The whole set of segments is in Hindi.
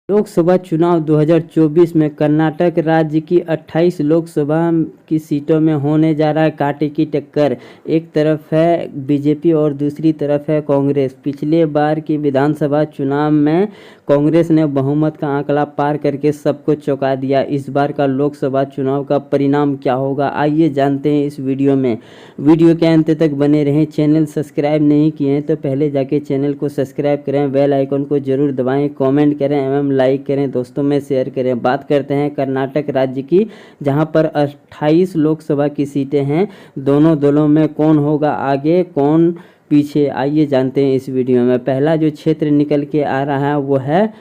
लोकसभा चुनाव 2024 में कर्नाटक राज्य की 28 लोकसभा की सीटों में होने जा रहा है कांटे की टक्कर। एक तरफ है बीजेपी और दूसरी तरफ है कांग्रेस। पिछले बार की विधानसभा चुनाव में कांग्रेस ने बहुमत का आंकड़ा पार करके सबको चौंका दिया। इस बार का लोकसभा चुनाव का परिणाम क्या होगा, आइए जानते हैं इस वीडियो में। वीडियो के अंत तक बने रहें। चैनल सब्सक्राइब नहीं किए हैं तो पहले जाके चैनल को सब्सक्राइब करें, बेल आइकन को जरूर दबाएं, कमेंट करें एवं लाइक करें, दोस्तों में शेयर करें। बात करते हैं कर्नाटक राज्य की, जहां पर 28 लोकसभा की सीटें हैं। दोनों दलों में कौन होगा आगे, कौन पीछे, आइए जानते हैं इस वीडियो में। पहला जो क्षेत्र निकल के आ रहा है वो है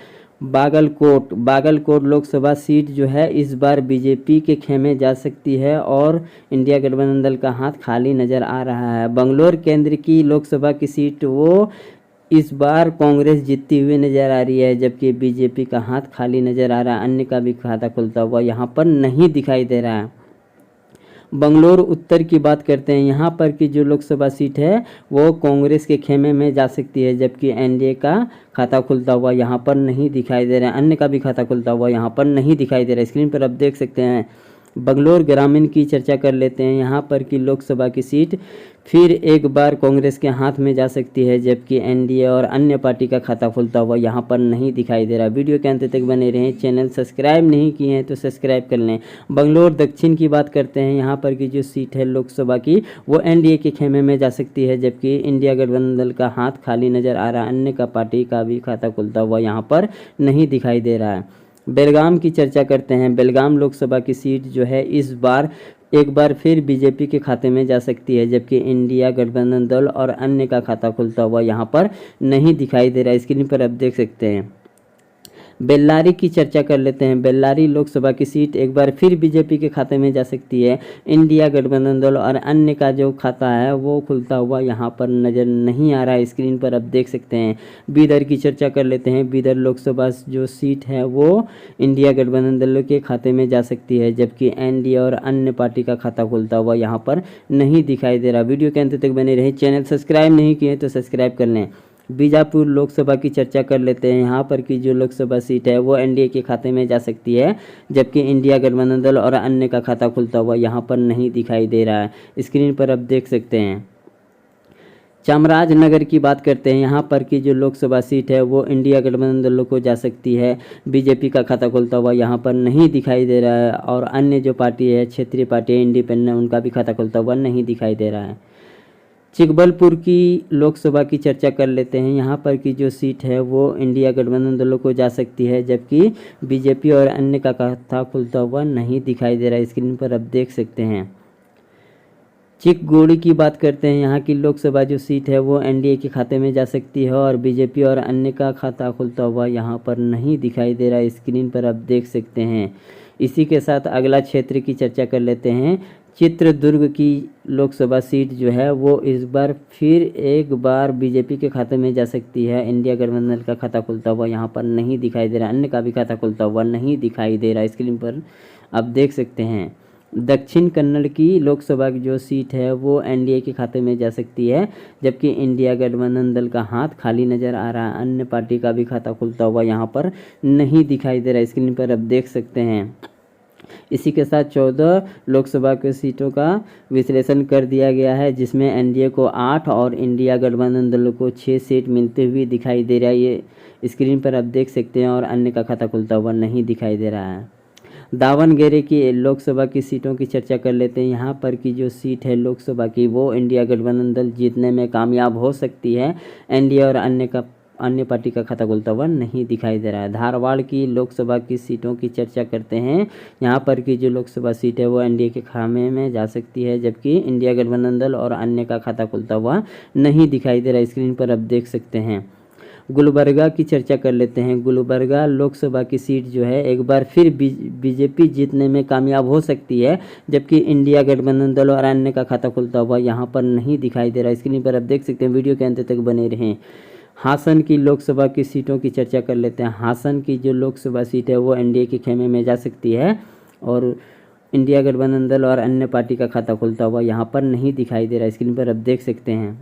बागलकोट लोकसभा सीट जो है इस बार बीजेपी के खेमे जा सकती है और इंडिया गठबंधन दल का हाथ खाली नज़र आ रहा है। बंगलोर केंद्र की लोकसभा की सीट वो इस बार कांग्रेस जीतती हुई नज़र आ रही है, जबकि बीजेपी का हाथ खाली नज़र आ रहा है। अन्य का भी खाता खुलता हुआ यहाँ पर नहीं दिखाई दे रहा है। बंगलोर उत्तर की बात करते हैं। यहाँ पर की जो लोकसभा सीट है वो कांग्रेस के खेमे में जा सकती है, जबकि एनडीए का खाता खुलता हुआ यहाँ पर नहीं दिखाई दे रहा है। अन्य का भी खाता खुलता हुआ यहाँ पर नहीं दिखाई दे रहा है। स्क्रीन पर आप देख सकते हैं। बंगलोर ग्रामीण की चर्चा कर लेते हैं। यहाँ पर की लोकसभा की सीट फिर एक बार कांग्रेस के हाथ में जा सकती है, जबकि एनडीए और अन्य पार्टी का खाता खुलता हुआ यहाँ पर नहीं दिखाई दे रहा। वीडियो के अंत तक बने रहें। चैनल सब्सक्राइब नहीं किए हैं तो सब्सक्राइब कर लें। बंगलोर दक्षिण की बात करते हैं। यहाँ पर की जो सीट है लोकसभा की वो एनडीए के खेमे में जा सकती है, जबकि इंडिया गठबंधन दल का हाथ खाली नज़र आ रहा है। अन्य का पार्टी का भी खाता खुलता हुआ यहाँ पर नहीं दिखाई दे रहा है। बेलगाम की चर्चा करते हैं। बेलगाम लोकसभा की सीट जो है इस बार एक बार फिर बीजेपी के खाते में जा सकती है, जबकि इंडिया गठबंधन दल और अन्य का खाता खुलता हुआ यहाँ पर नहीं दिखाई दे रहा है। स्क्रीन पर आप देख सकते हैं। बेल्लारी की चर्चा कर लेते हैं। बेल्लारी लोकसभा की सीट एक बार फिर बीजेपी के खाते में जा सकती है। इंडिया गठबंधन दल और अन्य का जो खाता है वो खुलता हुआ यहाँ पर नज़र नहीं आ रहा है। स्क्रीन पर आप देख सकते हैं। बीदर की चर्चा कर लेते हैं। बीदर लोकसभा जो सीट है वो इंडिया गठबंधन दल के खाते में जा सकती है, जबकि एनडीए और अन्य पार्टी का खाता खुलता हुआ यहाँ पर नहीं दिखाई दे रहा। वीडियो के अंत तक बने रहे। चैनल सब्सक्राइब नहीं किए तो सब्सक्राइब कर लें। बीजापुर लोकसभा की चर्चा कर लेते हैं। यहाँ पर की जो लोकसभा सीट है वो एनडीए के खाते में जा सकती है, जबकि इंडिया गठबंधन दल और अन्य का खाता खुलता हुआ यहाँ पर नहीं दिखाई दे रहा है। स्क्रीन पर आप देख सकते हैं। चामराजनगर की बात करते हैं। यहाँ पर की जो लोकसभा सीट है वो इंडिया गठबंधन दल को जा सकती है। बीजेपी का खाता खुलता हुआ यहाँ पर नहीं दिखाई दे रहा है और अन्य जो पार्टी है, क्षेत्रीय पार्टी है, इंडिपेंडेंट, उनका भी खाता खुलता हुआ नहीं दिखाई दे रहा है। चिकबलपुर की लोकसभा की चर्चा कर लेते हैं। यहाँ पर की जो सीट है वो इंडिया गठबंधन दलों को जा सकती है, जबकि बीजेपी और अन्य का खाता खुलता हुआ नहीं दिखाई दे रहा है। स्क्रीन पर आप देख सकते हैं। चिकगोड़ी की बात करते हैं। यहाँ की लोकसभा जो सीट है वो एनडीए के खाते में जा सकती है और बीजेपी और अन्य का खाता खुलता हुआ यहाँ पर नहीं दिखाई दे रहा है। स्क्रीन पर आप देख सकते हैं। इसी के साथ अगला क्षेत्र की चर्चा कर लेते हैं। चित्रदुर्ग की लोकसभा सीट जो है वो इस बार फिर एक बार बीजेपी के खाते में जा सकती है। इंडिया गठबंधन का खाता खुलता हुआ यहाँ पर नहीं दिखाई दे रहा। अन्य का भी खाता खुलता हुआ नहीं दिखाई दे रहा। स्क्रीन पर आप देख सकते हैं। दक्षिण कन्नड़ की लोकसभा की जो सीट है वो एनडीए के खाते में जा सकती है, जबकि इंडिया गठबंधन दल का हाथ खाली नज़र आ रहा है। अन्य पार्टी का भी खाता खुलता हुआ यहाँ पर नहीं दिखाई दे रहा। स्क्रीन पर आप देख सकते हैं। इसी के साथ 14 लोकसभा की सीटों का विश्लेषण कर दिया गया है, जिसमें एनडीए को 8 और इंडिया गठबंधन दलों को 6 सीट मिलते हुए दिखाई दे रहा है। ये स्क्रीन पर आप देख सकते हैं और अन्य का खाता खुलता हुआ नहीं दिखाई दे रहा है। दावणगेरे की लोकसभा की सीटों की चर्चा कर लेते हैं। यहाँ पर की जो सीट है लोकसभा की वो इंडिया गठबंधन दल जीतने में कामयाब हो सकती है। एनडीए और अन्य पार्टी का खाता खुलता हुआ नहीं दिखाई दे रहा है। धारवाड़ की लोकसभा की सीटों की चर्चा करते हैं। यहाँ पर की जो लोकसभा सीट है वो एनडीए के खामे में जा सकती है, जबकि इंडिया गठबंधन दल और अन्य का खाता खुलता हुआ नहीं दिखाई दे रहा। स्क्रीन पर आप देख सकते हैं। गुलबर्गा की चर्चा कर लेते हैं। गुलबर्गा लोकसभा की सीट जो है एक बार फिर बीजेपी जीतने में कामयाब हो सकती है, जबकि इंडिया गठबंधन दल और अन्य का खाता खुलता हुआ यहाँ पर नहीं दिखाई दे रहा। स्क्रीन पर आप देख सकते हैं। वीडियो के अंत तक बने रहें। हासन की लोकसभा की सीटों की चर्चा कर लेते हैं। हासन की जो लोकसभा सीट है वो एनडीए के खेमे में जा सकती है और इंडिया गठबंधन दल और अन्य पार्टी का खाता खुलता हुआ यहाँ पर नहीं दिखाई दे रहा है। स्क्रीन पर आप देख सकते हैं।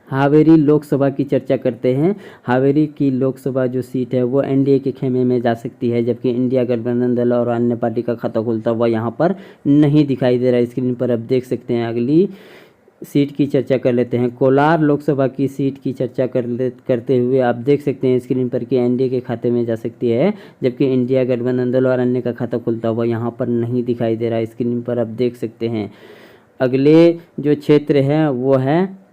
हावेरी लोकसभा की चर्चा करते हैं। हावेरी की लोकसभा जो सीट है वो एनडीए के खेमे में जा सकती है, जबकि इंडिया गठबंधन दल और अन्य पार्टी का खाता खुलता हुआ यहाँ पर नहीं दिखाई दे रहा है। स्क्रीन पर आप देख सकते हैं। अगली सीट की चर्चा कर लेते हैं। कोलार लोकसभा की सीट की चर्चा करते हुए आप देख सकते हैं स्क्रीन पर कि एनडीए के खाते में जा सकती है, जबकि इंडिया गठबंधन दल और अन्य का खाता खुलता हुआ यहाँ पर नहीं दिखाई दे रहा है। स्क्रीन पर आप देख सकते हैं। अगले जो क्षेत्र है वो है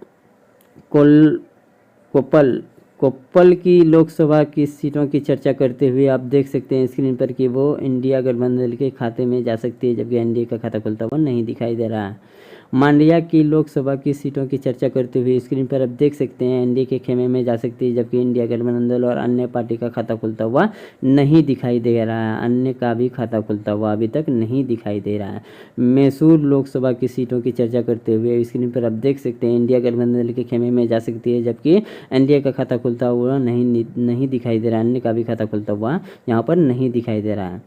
कोप्पल की लोकसभा की सीटों की चर्चा करते हुए आप देख सकते हैं स्क्रीन पर कि वो इंडिया गठबंधन के खाते में जा सकती है, जबकि एनडीए का खाता खुलता हुआ नहीं दिखाई दे रहा है। मांड्या की लोकसभा की सीटों की चर्चा करते हुए स्क्रीन पर आप देख सकते हैं एनडीए के खेमे में जा सकती है, जबकि इंडिया गठबंधन दल और अन्य पार्टी का खाता खुलता हुआ नहीं दिखाई दे रहा है। अन्य का भी खाता खुलता हुआ अभी तक नहीं दिखाई दे रहा है। मैसूर लोकसभा की सीटों की चर्चा करते हुए स्क्रीन पर आप देख सकते हैं इंडिया गठबंधन दल के खेमे में जा सकती है, जबकि एनडीए का खाता खुलता हुआ नहीं दिखाई दे रहा है। अन्य का भी खाता खुलता हुआ यहाँ पर नहीं दिखाई दे रहा है।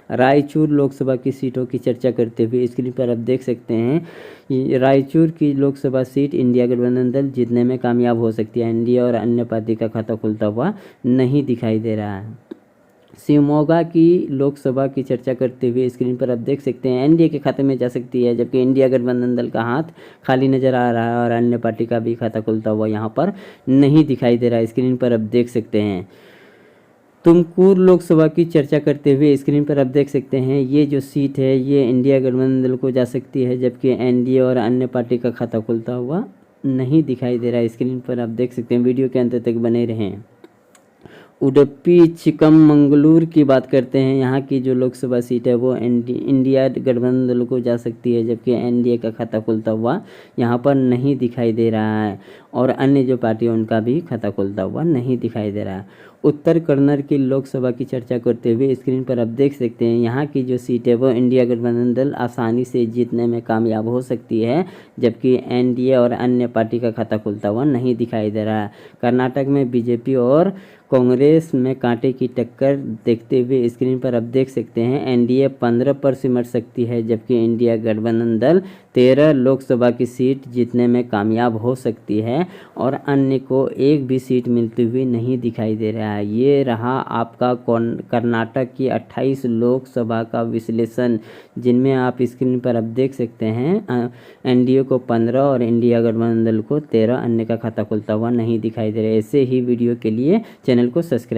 रायचूर लोकसभा की सीटों की चर्चा करते हुए स्क्रीन पर आप देख सकते हैं रायचूर की लोकसभा सीट इंडिया गठबंधन दल जीतने में कामयाब हो सकती है। एनडीए और अन्य पार्टी का खाता खुलता हुआ नहीं दिखाई दे रहा है। शिवमोगा की लोकसभा की चर्चा करते हुए स्क्रीन पर आप देख सकते हैं एनडीए के खाते में जा सकती है, जबकि इंडिया गठबंधन दल का हाथ खाली नजर आ रहा है और अन्य पार्टी का भी खाता खुलता हुआ यहाँ पर नहीं दिखाई दे रहा है। स्क्रीन पर आप देख सकते हैं। तुमकुर लोकसभा की चर्चा करते हुए स्क्रीन पर आप देख सकते हैं ये जो सीट है ये इंडिया गठबंधन दल को जा सकती है, जबकि एनडीए और अन्य पार्टी का खाता खुलता हुआ नहीं दिखाई दे रहा है। स्क्रीन पर आप देख सकते हैं। वीडियो के अंत तक बने रहें। उडुपी चिकमंगलूर की बात करते हैं। यहाँ की जो लोकसभा सीट है वो इंडिया गठबंधन दल को जा सकती है, जबकि एनडीए का खाता खुलता हुआ यहाँ पर नहीं दिखाई दे रहा है और अन्य जो पार्टी है उनका भी खाता खुलता हुआ नहीं दिखाई दे रहा है। उत्तर कन्नड़ की लोकसभा की चर्चा करते हुए स्क्रीन पर आप देख सकते हैं यहाँ की जो सीट है वो इंडिया गठबंधन दल आसानी से जीतने में कामयाब हो सकती है, जबकि एनडीए और अन्य पार्टी का खाता खुलता हुआ नहीं दिखाई दे रहा है। कर्नाटक में बीजेपी और कांग्रेस में कांटे की टक्कर देखते हुए स्क्रीन पर आप देख सकते हैं एनडीए 15 पर सिमट सकती है, जबकि इंडिया गठबंधन दल 13 लोकसभा की सीट जीतने में कामयाब हो सकती है और अन्य को एक भी सीट मिलती हुई नहीं दिखाई दे रहा है। ये रहा आपका कर्नाटक की 28 लोकसभा का विश्लेषण, जिनमें आप स्क्रीन पर आप देख सकते हैं एनडीए को 15 और इंडिया गठबंधन दल को 13, अन्य का खाता खुलता हुआ नहीं दिखाई दे रहा है। ऐसे ही वीडियो के लिए चैनल को सब्सक्राइब